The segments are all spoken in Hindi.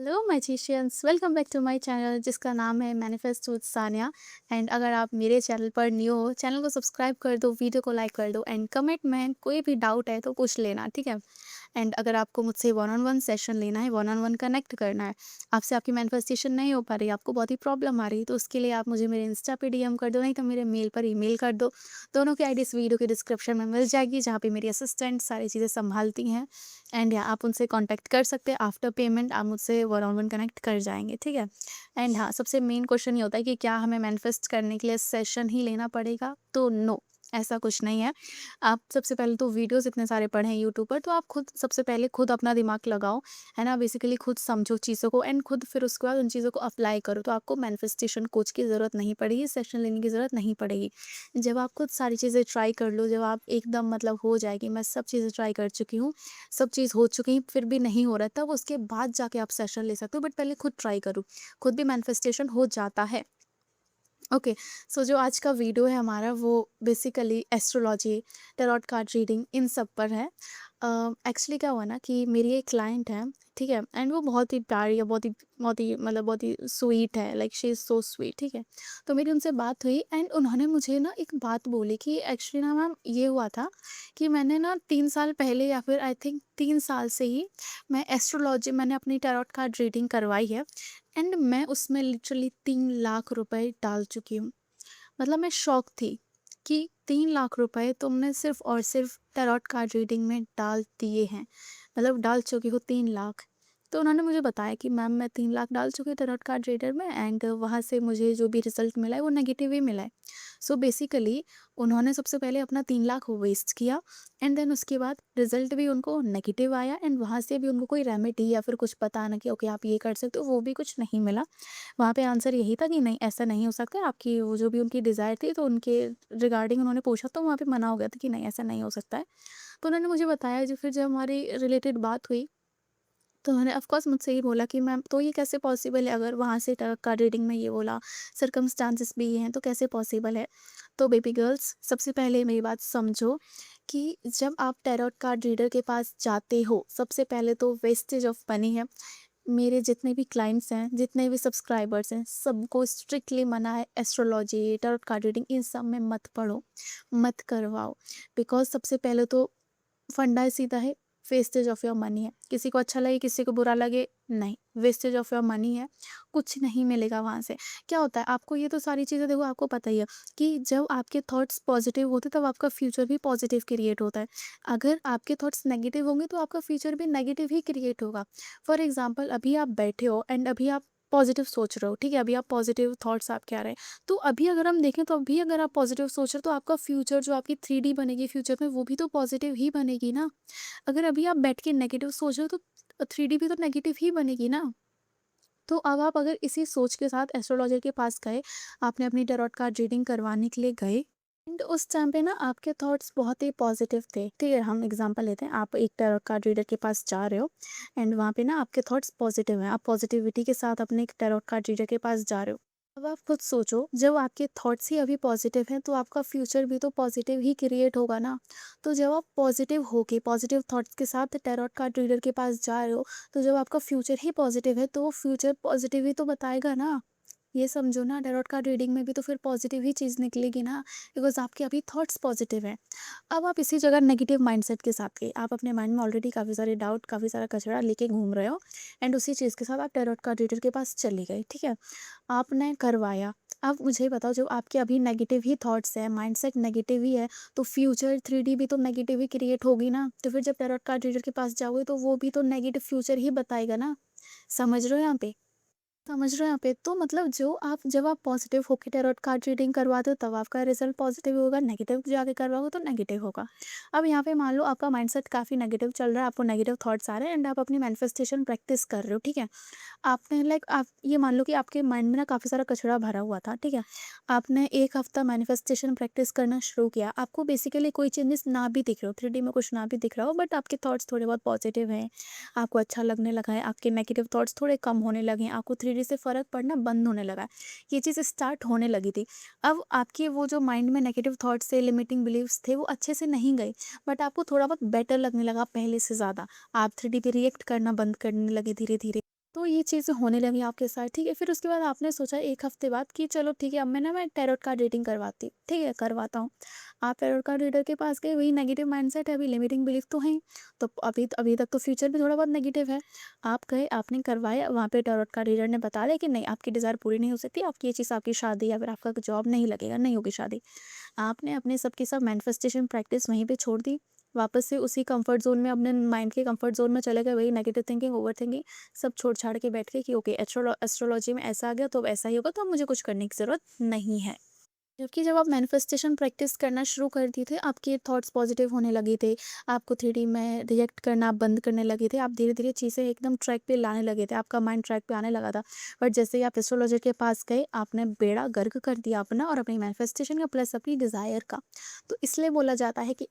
Hello magicians, welcome back to my channel जिसका नाम है मैनिफेस्ट विद सानिया। एंड अगर आप मेरे चैनल पर न्यू हो, चैनल को सब्सक्राइब कर दो, वीडियो को लाइक कर दो एंड कमेंट में कोई भी डाउट है तो पूछ लेना, ठीक है। एंड अगर आपको मुझसे वन ऑन वन सेशन लेना है, वन ऑन वन कनेक्ट करना है, आपसे आपकी मैनिफेस्टेशन नहीं हो पा रही, आपको बहुत ही प्रॉब्लम आ रही है, तो उसके लिए आप मुझे मेरे इंस्टा पे डीएम कर दो, नहीं तो मेरे मेल पर ईमेल कर दो। दोनों की आईडी इस वीडियो के डिस्क्रिप्शन में मिल जाएगी, जहाँ पे मेरी असिस्टेंट सारी चीज़ें संभालती हैं। एंड या आप उनसे कांटेक्ट कर सकते हैं। आफ्टर पेमेंट आप मुझसे वन ऑन वन कनेक्ट कर जाएंगे, ठीक है। एंड हाँ, सबसे मेन क्वेश्चन ये होता है कि क्या हमें मैनिफेस्ट करने के लिए सेशन ही लेना पड़ेगा? तो नो, ऐसा कुछ नहीं है। आप सबसे पहले तो वीडियोस इतने सारे पढ़ें यूट्यूब पर, तो आप खुद सबसे पहले खुद अपना दिमाग लगाओ, है ना। बेसिकली खुद समझो चीज़ों को एंड खुद फिर उसके बाद उन चीज़ों को अप्लाई करो, तो आपको मैनिफेस्टेशन कोच की ज़रूरत नहीं पड़ेगी, सेशन लेने की ज़रूरत नहीं पड़ेगी। जब आप खुद सारी चीज़ें ट्राई कर लो, जब आप एकदम मतलब हो जाएगी मैं सब चीज़ें ट्राई कर चुकी हूँ, सब चीज़ हो चुकी है, फिर भी नहीं हो रहा, तब उसके बाद जाके आप सेशन ले सकते हो, बट पहले खुद ट्राई करो। खुद भी मैनिफेस्टेशन हो जाता है। ओके। सो जो आज का वीडियो है हमारा, वो basically astrology, tarot card reading, इन सब पर है। एक्चुअली क्या हुआ ना कि मेरी एक क्लाइंट है, ठीक है। एंड वो बहुत ही प्यारी है, बहुत ही मतलब बहुत ही स्वीट है, like she is so sweet, ठीक है। तो मेरी उनसे बात हुई एंड उन्होंने मुझे ना एक बात बोली कि एक्चुअली ना मैम, ये हुआ था कि मैंने ना 3 साल पहले या फिर आई थिंक 3 साल से ही मैं एस्ट्रोलॉजी, मैंने अपनी टैरोट कार्ड रीडिंग करवाई है। एंड मैं उसमें लिटरली 3 लाख रुपए डाल चुकी हूँ। मतलब मैं शॉक थी कि 3 लाख रुपए तुमने सिर्फ और सिर्फ टैरोट कार्ड रीडिंग में डाल दिए हैं, मतलब डाल चुकी हूँ 3 लाख। तो उन्होंने मुझे बताया कि मैम मैं 3 लाख डाल चुकी हूँ टैरोट कार्ड रीडर में एंड वहाँ से मुझे जो भी रिजल्ट मिला है वो नेगेटिव ही मिला है। सो बेसिकली उन्होंने सबसे पहले अपना 3 लाख वेस्ट किया एंड देन उसके बाद रिजल्ट भी उनको नेगेटिव आया एंड वहाँ से भी उनको कोई रेमेडी या फिर कुछ पता ना कि ओके आप ये कर सकते हो, वो भी कुछ नहीं मिला। वहाँ पे आंसर यही था कि नहीं, ऐसा नहीं हो सकता है, आपकी वो जो भी उनकी डिज़ायर थी तो उनके रिगार्डिंग उन्होंने पूछा, तो वहाँ पे मना हो गया था कि नहीं, ऐसा नहीं हो सकता है। तो उन्होंने मुझे बताया, जो फिर जब हमारी रिलेटेड बात हुई, तो उन्होंने ऑफ कोर्स मुझसे ये बोला कि मैम तो ये कैसे पॉसिबल है, अगर वहाँ से टैरोट कार्ड रीडिंग में ये बोला, सर्कमस्टांसेस भी ये हैं, तो कैसे पॉसिबल है। तो बेबी गर्ल्स, सबसे पहले मेरी बात समझो कि जब आप टैरोट कार्ड रीडर के पास जाते हो, सबसे पहले तो वेस्टेज ऑफ मनी है। मेरे जितने भी क्लाइंट्स हैं, जितने भी सब्सक्राइबर्स हैं, सबको स्ट्रिक्टली मना है एस्ट्रोलॉजी, टैरोट कार्ड रीडिंग इन सब में मत पढ़ो, मत करवाओ। बिकॉज़ सबसे पहले तो फंडा ही सीधा है, वेस्टेज ऑफ योर मनी है। किसी को अच्छा लगे, किसी को बुरा लगे, नहीं, वेस्टेज ऑफ योर मनी है, कुछ नहीं मिलेगा वहाँ से। क्या होता है, आपको ये तो सारी चीज़ें देखो, आपको पता ही है कि जब आपके थॉट्स पॉजिटिव होते हैं तब आपका फ्यूचर भी पॉजिटिव क्रिएट होता है। अगर आपके थॉट्स नेगेटिव होंगे तो आपका फ्यूचर भी नेगेटिव ही क्रिएट होगा। फॉर एग्जाम्पल, अभी आप बैठे हो एंड अभी आप पॉजिटिव सोच रहे हो, ठीक है, अभी आप पॉजिटिव थॉट्स आपके आ रहे हैं, तो अभी अगर हम देखें तो अभी अगर आप पॉजिटिव सोच रहे हो तो आपका फ्यूचर जो आपकी 3D बनेगी फ्यूचर में, वो भी तो पॉजिटिव ही बनेगी ना। अगर अभी आप बैठ के नेगेटिव सोच रहे हो तो 3D भी तो नेगेटिव ही बनेगी ना। तो अब आप अगर इसी सोच के साथ एस्ट्रोलॉजर के पास गए, आपने अपनी टैरोट कार्ड रीडिंग करवाने के लिए गए एंड उस टाइम पे ना आपके थॉट्स बहुत ही पॉजिटिव थे, ठीक है। हम एग्जांपल लेते हैं, आप एक टैरोट कार्ड रीडर के पास जा रहे हो एंड वहाँ पे ना आपके थॉट्स पॉजिटिव हैं, आप पॉजिटिविटी के साथ अपने एक टैरोट कार्ड रीडर के पास जा रहे हो। अब आप खुद सोचो, जब आपके थॉट्स ही अभी पॉजिटिव हैं तो आपका फ्यूचर भी तो पॉजिटिव ही क्रिएट होगा ना। तो जब आप पॉजिटिव होके पॉजिटिव थॉट्स के साथ टैरोट कार्ड रीडर के पास जा रहे हो, तो जब आपका फ्यूचर ही पॉजिटिव है तो वो फ्यूचर पॉजिटिव ही तो बताएगा ना। ये समझो ना, टैरोट कार्ड रीडिंग में भी तो फिर पॉजिटिव ही चीज़ निकलेगी ना, बिकॉज आपके अभी थॉट्स पॉजिटिव हैं। अब आप इसी जगह नेगेटिव माइंडसेट के साथ गए, आप अपने माइंड में ऑलरेडी काफ़ी सारे डाउट, काफ़ी सारा कचरा लेके घूम रहे हो एंड उसी चीज़ के साथ आप टैरोट कार्ड रीडर के पास चले गए, ठीक है। आपने करवाया। अब मुझे बताओ, जो आपके अभी नेगेटिव ही थॉट्स है, माइंडसेट नेगेटिव ही है, तो फ्यूचर 3D भी तो नेगेटिव ही क्रिएट होगी ना। तो फिर जब टैरोट कार्ड रीडर के पास जाओगे तो वो भी तो नेगेटिव फ्यूचर ही बताएगा ना। समझ रहे हो यहाँ पे? समझ रहे हैं यहाँ पे? तो मतलब जो आप, जब आप पॉजिटिव होके टैरोट कार्ड रीडिंग करवाते हो तब आपका रिजल्ट पॉजिटिव होगा, नेगेटिव जाके करवाओगे तो नेगेटिव होगा। अब यहाँ पे मान लो आपका माइंडसेट काफ़ी नेगेटिव चल रहा है, आपको नेगेटिव थॉट्स आ रहे हैं एंड आप अपनी मैनिफेस्टेशन प्रैक्टिस कर रहे हो, ठीक है। आपने लाइक आप ये मान लो कि आपके माइंड में ना काफ़ी सारा कचरा भरा हुआ था, ठीक है। आपने 1 हफ्ता मैनिफेस्टेशन प्रैक्टिस करना शुरू किया, आपको बेसिकली कोई चेंजेस ना भी दिख रहे हो, 3D में कुछ ना भी दिख रहा हो, बट आपके थॉट्स थोड़े बहुत पॉजिटिव हैं, आपको अच्छा लगने लगा है, आपके नेगेटिव थॉट्स थोड़े कम होने लगे हैं, आपको 3D से फ़र्क पड़ना बंद होने लगा है। ये चीज़ स्टार्ट होने लगी थी। अब आपके वो जो माइंड में नेगेटिव थॉट्स थे, लिमिटिंग बिलीव्स थे, वो अच्छे से नहीं गए, बट आपको थोड़ा बहुत बेटर लगने लगा पहले से ज़्यादा। आप 3D पे रिएक्ट करना बंद करने लगे धीरे-धीरे। तो ये चीज़ें होने लगी आपके साथ, ठीक है। फिर उसके बाद आपने सोचा 1 हफ्ते बाद कि चलो ठीक है, अब मैं टैरोट कार्ड रीडिंग करवाती हूँ, ठीक है, करवाता हूँ। आप टैरोट कार्ड रीडर के पास गए, वही नेगेटिव माइंडसेट है, अभी लिमिटिंग बिलीफ तो है ही, तो अभी तक तो फ्यूचर भी थोड़ा बहुत नेगेटिव है। आप गए, आपने करवाया, वहाँ पे टैरोट कार्ड रीडर ने बता दिया कि नहीं, आपकी डिज़ायर पूरी नहीं हो सकती, आपकी ये चीज़, आपकी शादी या फिर आपका जॉब नहीं लगेगा, नहीं होगी शादी। आपने अपने सब के सब मैनिफेस्टेशन प्रैक्टिस वहीं पे छोड़ दी। वापस से उसी कंफर्ट ज़ोन में, अपने माइंड के कंफर्ट ज़ोन में चले गए, वही नेगेटिव थिंकिंग, ओवरथिंकिंग सब छोड़-छाड़ के बैठ गए कि ओके, एस्ट्रोलॉजी में ऐसा आ गया तो अब ऐसा ही होगा, तो अब मुझे कुछ करने की ज़रूरत नहीं है। जबकि जब आप मैनिफेस्टेशन प्रैक्टिस करना शुरू कर दिए थे, आपके थॉट्स पॉजिटिव होने लगे थे, आपको 3D में रिएक्ट करना आप बंद करने लगे थे, आप धीरे-धीरे चीज़ें एकदम ट्रैक पे लाने लगे थे, आपका माइंड ट्रैक पे आने लगा था। बट जैसे ही आप एस्ट्रोलॉजर के पास गए, आपने बेड़ा गर्क कर दिया अपना और अपनी मैनिफेस्टेशन का प्लस अपनी डिज़ायर का। तो इसलिए बोला जाता है कि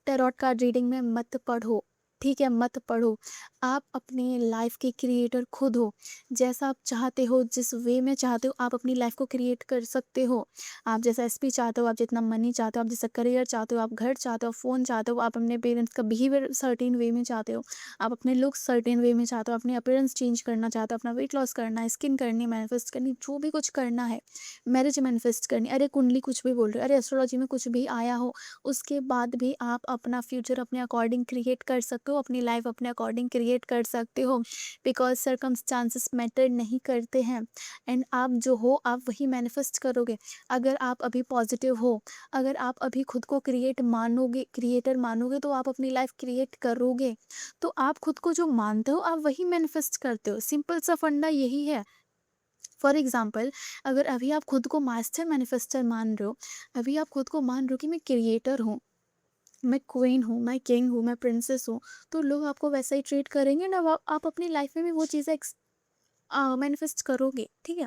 टैरोट कार्ड रीडिंग में मत पढ़ो, ठीक है? मत पढ़ो। आप अपनी लाइफ़ के क्रिएटर खुद हो। जैसा आप चाहते हो, जिस वे में चाहते हो, आप अपनी लाइफ़ को क्रिएट कर सकते हो। आप जैसा एसपी चाहते हो, आप जितना मनी चाहते हो, आप जैसा करियर चाहते हो, आप घर चाहते हो, फ़ोन चाहते हो, आप अपने पेरेंट्स का बिहेवियर सर्टेन वे में चाहते हो, आप अपने लुक्स सर्टेन वे में चाहते हो, अपने अपीयरेंस चेंज करना चाहते हो, अपना वेट लॉस करना है, स्किन करनी है, मैनिफेस्ट करनी, जो भी कुछ करना है, मैरिज मैनिफेस्ट करनी, अरे कुंडली कुछ भी बोल रहे हो, अरे एस्ट्रोलॉजी में कुछ भी आया हो, उसके बाद भी आप अपना फ्यूचर अपने अकॉर्डिंग क्रिएट कर सकते हो, अपनी लाइफ अपने अकॉर्डिंग क्रिएट कर सकते हो, बिकॉज सर्कमस्टांसेस मैटर नहीं करते हैं। एंड आप जो हो, आप वही मैनिफेस्ट करोगे। अगर आप अभी पॉजिटिव हो, अगर आप अभी खुद को क्रिएटर मानोगे, तो आप अपनी लाइफ क्रिएट करोगे। तो आप खुद को जो मानते हो, आप वही मैनिफेस्ट करते हो। सिंपल सा फंडा यही है। फॉर एग्जाम्पल, अगर अभी आप खुद को मास्टर मैनिफेस्टर मान रहे हो, अभी आप खुद को मान रहे हो कि मैं क्रिएटर हूँ, मैं क्वीन हूँ, मैं किंग हूँ, मैं प्रिंसेस हूँ, तो लोग आपको वैसा ही ट्रीट करेंगे ना। आप अपनी लाइफ में भी वो चीज़ें मैनिफेस्ट करोगे, ठीक है।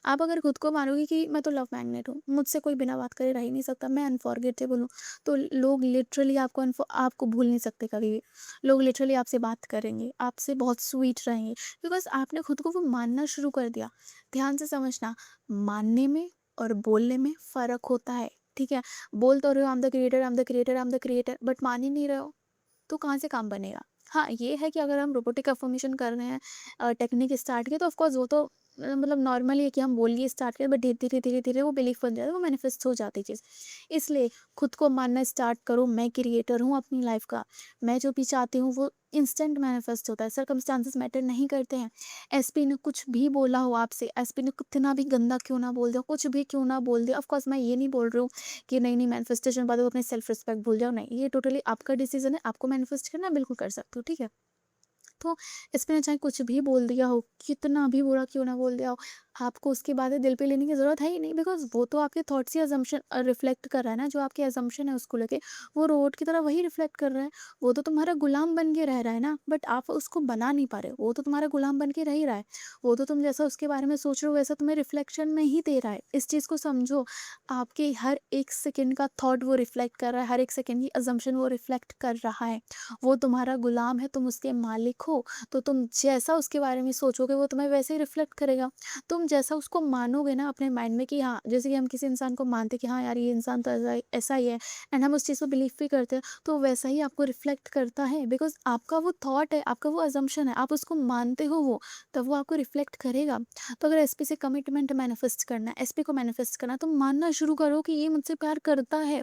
आप अगर खुद को मानोगे कि मैं तो लव मैग्नेट हूँ, मुझसे कोई बिना बात करे रह ही नहीं सकता, मैं अनफॉरगेटेबल हूँ, तो लोग लिटरली आपको भूल नहीं सकते कभी भी। लोग लिटरली आपसे बात करेंगे, आपसे बहुत स्वीट रहेंगे, बिकॉज आपने खुद को वो मानना शुरू कर दिया। ध्यान से समझना, मानने में और बोलने में फ़र्क होता है, ठीक है। बोल तो रहे हो I am the creator, I am the creator, I am the creator, but मान ही नहीं रहे हो, तो कहाँ से काम बनेगा? हाँ, ये है कि अगर हम रोबोटिक अफ़र्मेशन कर रहे हैं, टेक्निक स्टार्ट किया, तो ऑफ़ कोर्स वो तो मतलब नॉर्मली है कि हम बोल के स्टार्ट करें, बट धीरे-धीरे वो बिलीफ बन जाता है, वो मैनिफेस्ट हो जाती है चीज़। इसलिए खुद को मानना स्टार्ट करो, मैं क्रिएटर हूँ अपनी लाइफ़ का। मैं जो भी चाहती हूँ वो इंस्टेंट मैनिफेस्ट होता है, सर्कमस्टांसेस मैटर नहीं करते हैं। एसपी ने कुछ भी बोला हो आपसे, एसपी ने कितना भी गंदा क्यों ना बोल दिया, कुछ भी क्यों ना बोल दिया, ऑफ़ कोर्स मैं ये नहीं बोल रही हूँ कि नहीं, नहीं मैनिफेस्टेशन बाद में अपने सेल्फ रिस्पेक्ट भूल जाओ, नहीं, ये टोटली आपका डिसीजन है, आपको मैनिफेस्ट करना है, बिल्कुल कर सकते हो, ठीक है। तो इसमें चाहे कुछ भी बोल दिया हो, कितना भी बुरा क्यों ना बोल दिया हो, आपको उसकी बातें दिल पे लेने की ज़रूरत है ही नहीं, बिकॉज़ वो तो आपके थॉट्स ही असम्पशन रिफ्लेक्ट कर रहा है ना, जो आपके असम्पशन है उसको लेके, वो रोबोट की तरह वही रिफ्लेक्ट कर रहा है। वो तो तुम्हारा गुलाम बन के रह रहा है ना, बट आप उसको बना नहीं पा रहे हो, वो तो तुम्हारा गुलाम बन के रह ही रहा है। वो तो तुम जैसा उसके बारे में सोच रहे हो, वैसा तुम्हें रिफ्लेक्शन में ही दे रहा है। इस चीज़ को समझो, आपके हर एक सेकंड का थॉट वो रिफ्लेक्ट कर रहा है, हर एक सेकंड की असम्पशन वो रिफ्लेक्ट कर रहा है। वो तुम्हारा गुलाम है, तुम उसके मालिक हो, तो तुम जैसा उसके बारे में सोचोगे वो तुम्हें वैसे ही रिफ्लेक्ट करेगा। तुम जैसा उसको मानोगे ना अपने माइंड में कि हाँ, जैसे कि हम किसी इंसान को मानते हैं कि हाँ यार, ये इंसान तो ऐसा ही है, एंड हम उस चीज़ को बिलीव भी करते हैं, तो वैसा ही आपको रिफ्लेक्ट करता है, बिकॉज आपका वो थॉट है, आपका वो अजम्पशन है, आप उसको मानते हो, वो तब वो आपको रिफ्लेक्ट करेगा। तो अगर एसपी से कमिटमेंट मैनिफेस्ट करना है, एसपी को मैनिफेस्ट करना है, तो मानना शुरू करो कि ये मुझसे प्यार करता है,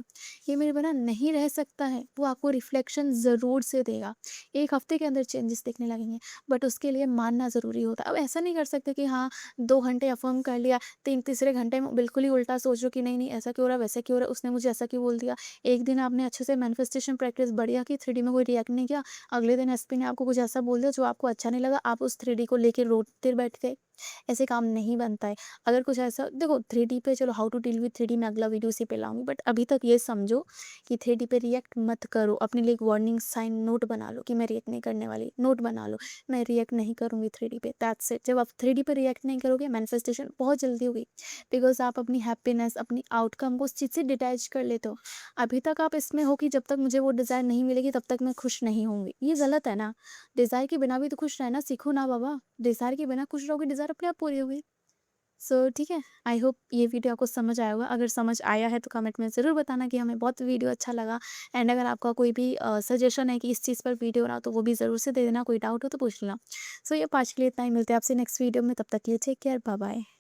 ये मेरे बिना नहीं रह सकता है, वो आपको रिफ्लेक्शन ज़रूर से देगा। 1 हफ्ते के अंदर चेंजेस दिखने लगेंगे, बट उसके लिए मानना ज़रूरी होता है। अब ऐसा नहीं कर सकते कि हाँ, 2 घंटे अफ़र्म कर लिया, तीसरे घंटे में बिल्कुल ही उल्टा सोच रहे हो कि नहीं, नहीं ऐसा क्यों हो रहा है, वैसा क्यों हो रहा है, उसने मुझे ऐसा क्यों बोल दिया। एक दिन आपने अच्छे से मैनिफेस्टेशन प्रैक्टिस बढ़िया की, 3D में कोई रिएक्ट नहीं किया, अगले दिन एसपी ने आपको कुछ ऐसा बोल दिया जो आपको अच्छा नहीं लगा, आप उस 3D को लेके रोते बैठ गए। ऐसे काम नहीं बनता है। अगर कुछ ऐसा देखो, 3D पे चलो, how to deal with 3D मैं अगला वीडियो इसी पे लाऊँगी, बट अभी तक ये समझो कि 3D पे रिएक्ट मत करो। अपने लिए एक वार्निंग साइन नोट बना लो कि मैं रिएक्ट नहीं करने वाली, नोट बना लो, मैं रिएक्ट नहीं करूँगी 3D पे, दैट्स इट। जब आप 3D पे रिएक्ट नहीं करोगे, मैनिफेस्टेशन बहुत जल्दी होगी, बिकॉज़ आप अपनी हैप्पीनेस, अपनी आउटकम को उस चीज़ से डिटैच कर लेते हो। अभी तक आप इसमें हो कि जब तक मुझे वो डिज़ायर नहीं मिलेगी तब तक मैं खुश नहीं होंगी, ये गलत है ना। डिज़ायर के बिना भी तो खुश रहना सीखो ना बाबा। डिज़ायर के बिना खुश रहोगे, डिज़ायर अपने आप पूरी होगी। सो ठीक है, आई होप ये वीडियो आपको समझ आया होगा। अगर समझ आया है तो कमेंट में ज़रूर बताना कि हमें बहुत वीडियो अच्छा लगा। एंड अगर आपका कोई भी सजेशन है कि इस चीज़ पर वीडियो बनाओ तो वो भी ज़रूर से दे देना, कोई डाउट हो तो पूछ लेना। सो ये आज के लिए इतना ही, मिलते हैं आपसे नेक्स्ट वीडियो में, तब तक के लिए टेक केयर, बाय बाय।